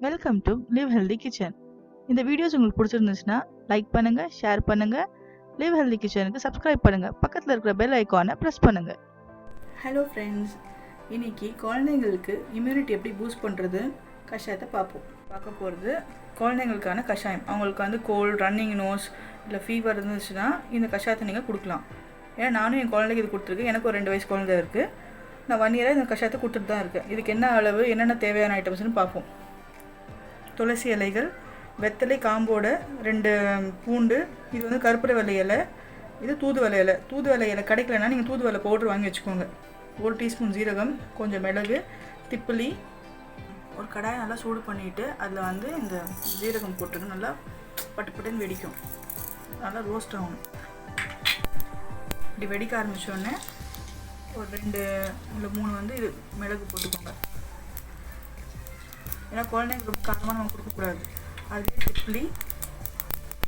Welcome to live healthy kitchen. இந்த videos உங்களுக்கு பிடிச்சிருந்துச்சுன்னா லைக் பண்ணுங்க, ஷேர் பண்ணுங்க. லிவ் ஹெல்தி கிச்சனுக்கு சப்ஸ்கிரைப் பண்ணுங்க. பக்கத்தில் இருக்கிற பெல் ஐக்கானை ப்ரெஸ் பண்ணுங்க. ஹலோ ஃப்ரெண்ட்ஸ், இன்னைக்கு குழந்தைங்களுக்கு இம்யூனிட்டி எப்படி பூஸ்ட் பண்ணுறது கஷாயத்தை பார்க்க போகிறது. குழந்தைங்களுக்கான கஷாயம், அவங்களுக்கு வந்து கோல்டு, ரன்னிங் நோஸ் இல்லை ஃபீவர் இருந்துச்சுன்னா இந்த கஷாயத்தை நீங்கள் கொடுக்கலாம். ஏன்னா நானும் என் குழந்தைக்கு இது கொடுத்துருக்கேன். எனக்கு ஒரு 2 வயசு குழந்தை இருக்குது. நான் 1 இயராக இந்த கஷாயத்தை கொடுத்துட்டு தான் இருக்கேன். இதுக்கு என்ன அளவு, என்னென்ன தேவையான ஐட்டம்ஸ்னு பார்ப்போம். துளசி இலைகள், வெத்தலை காம்போட 2 பூண்டு, இது வந்து கருப்பூர வெள்ளை இலை, இது தூதுவளை இலை. தூதுவளை இலை கிடைக்கலன்னா நீங்கள் தூதுவளை பவுட்ரு வாங்கி வச்சுக்கோங்க. 1 டீஸ்பூன் ஜீரகம், கொஞ்சம் மிளகு, திப்பிலி. ஒரு கடாயை நல்லா சூடு பண்ணிவிட்டு அதில் வந்து இந்த ஜீரகம் போட்டுட்டு நல்லா பட்டுன்னு வெடிக்கும். நல்லா ரோஸ்ட் ஆகணும். இப்படி வெடிக்க ஆரம்பித்தோடனே ஒரு 2 இல்லை 3 வந்து இது மிளகு போட்டுக்கோங்க. ஏன்னா குழந்தைங்களுக்கு ரொம்ப காரமாக நம்ம கொடுக்கக்கூடாது. அதுவே திப்பிலி,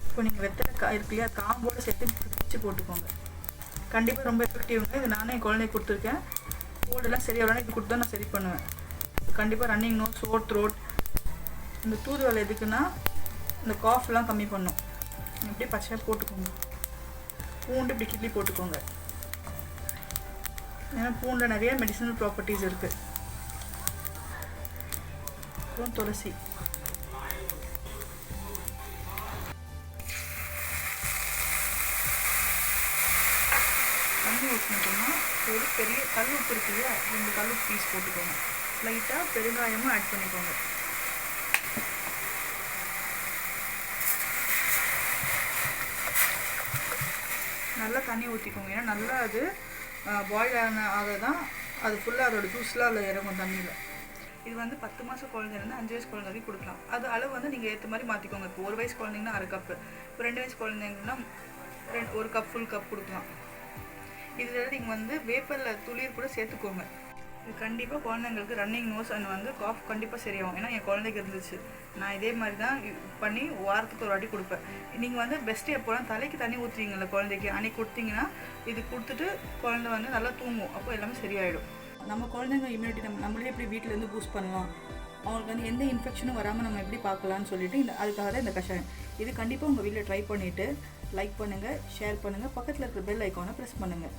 இப்போ நீங்கள் வெத்தலை இருக்கு இல்லையா, காம்போடு சேர்த்து பிடிச்சி போட்டுக்கோங்க. கண்டிப்பாக ரொம்ப எஃபெக்டிவ்ங்க. இது நானே என் குழந்தைக்கு கொடுத்துருக்கேன். கோல்டெல்லாம் சரியாகலாம் இது கொடுத்து தான் நான் சரி பண்ணுவேன். கண்டிப்பாக ரன்னிங் நோஸ், சோர் த்ரோட். இந்த தூதுவளை எதுக்குன்னா இந்த காஃப்லாம் கம்மி பண்ணும். இப்படியே பச்சையாக போட்டுக்கோங்க. பூண்டு இப்படி கிள்ளி போட்டுக்கோங்க. ஏன்னா பூண்டில் நிறைய மெடிசனல் ப்ராப்பர்ட்டிஸ் இருக்குது. அப்புறம் துளசி, தண்ணி ஊற்றினோம்னா ஒரு பெரிய கல் உப்பு இருக்கு இல்லையா, 2 கல் உப்பு பீஸ் போட்டுக்கோங்க. லைட்டாக பெருங்காயமும் ஆட் பண்ணிக்கோங்க. நல்லா தண்ணி ஊற்றிக்கோங்க. ஏன்னா நல்லா அது பாயில் ஆக தான் அது ஃபுல்லாக அதோட ஜூஸ்லாம் அதில் இறங்கும் தண்ணியில். இது வந்து 10 மாதம் குழந்தைலேருந்து 5 வயசு குழந்தை வரைக்கும் கொடுக்கலாம். அது அளவு வந்து நீங்கள் ஏற்ற மாதிரி மாற்றிக்கோங்க. இப்போ 1 வயசு குழந்தைங்கன்னா 1/2 கப்பு, இப்போ 2 வயசு குழந்தைங்கன்னா 1 கப் ஃபுல் கப் கொடுக்கலாம். இதில் நீங்கள் வந்து வேப்பல்ல துளிர் கூட சேர்த்துக்கோங்க. இது கண்டிப்பாக குழந்தைங்களுக்கு ரன்னிங் நோஸ் அண்ட் வந்து காஃப் கண்டிப்பாக சரியாகும். ஏன்னா என் குழந்தைக்கு இருந்துச்சு. நான் இதே மாதிரி தான் பண்ணி வாரத்துக்கு ஒரு வாட்டி கொடுப்பேன். நீங்கள் வந்து பெஸ்ட்டு எப்போலாம் தலைக்கு தண்ணி ஊற்றுவீங்கள்ல குழந்தைக்கு, அன்றைக்கி கொடுத்தீங்கன்னா இது கொடுத்துட்டு குழந்தை வந்து நல்லா தூங்கும். அப்போ எல்லாமே சரியாயிடும். நம்ம குழந்தைங்க இம்யூனிட்டி நம்மளே எப்படி வீட்டிலேருந்து பூஸ்ட் பண்ணலாம், அவங்களுக்கு வந்து எந்த இன்ஃபெக்ஷனும் வராமல் நம்ம எப்படி பார்க்கலான்னு சொல்லிட்டு அதுக்காக தான் இந்த கஷாயம். இது கண்டிப்பாக உங்கள் வீட்டில் ட்ரை பண்ணிவிட்டு லைக் பண்ணுங்கள், ஷேர் பண்ணுங்கள், பக்கத்தில் இருக்கிற பெல் ஐக்கானை ப்ரெஸ் பண்ணுங்கள்.